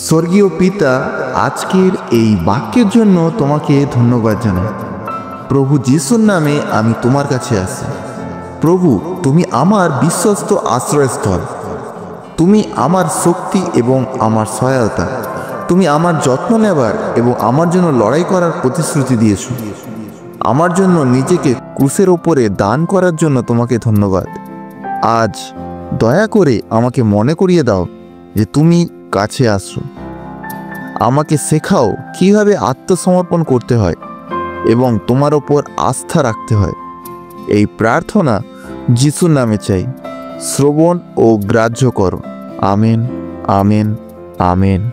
স্বর্গীয় পিতা, আজকের এই বাক্যের জন্য তোমাকে ধন্যবাদ জানাই। প্রভু যিশুর নামে আমি তোমার কাছে আসি। প্রভু, তুমি আমার বিশ্বস্ত আশ্রয়স্থল, তুমি আমার শক্তি এবং আমার সহায়তা। তুমি আমার যত্ন নেবার এবং আমার জন্য লড়াই করার প্রতিশ্রুতি দিয়েছ। আমার জন্য নিজেকে ক্রুশের ওপরে দান করার জন্য তোমাকে ধন্যবাদ। আজ দয়া করে আমাকে মনে করিয়ে দাও যে তুমি কাছে আসো। আমাকে শেখাও কিভাবে আত্মসমর্পণ করতে হয় এবং তোমার ওপর আস্থা রাখতে হয়। এই প্রার্থনা যিশুর নামে চাই। শ্রবণ ও গ্রাহ্য করো। Amen, amen, amen.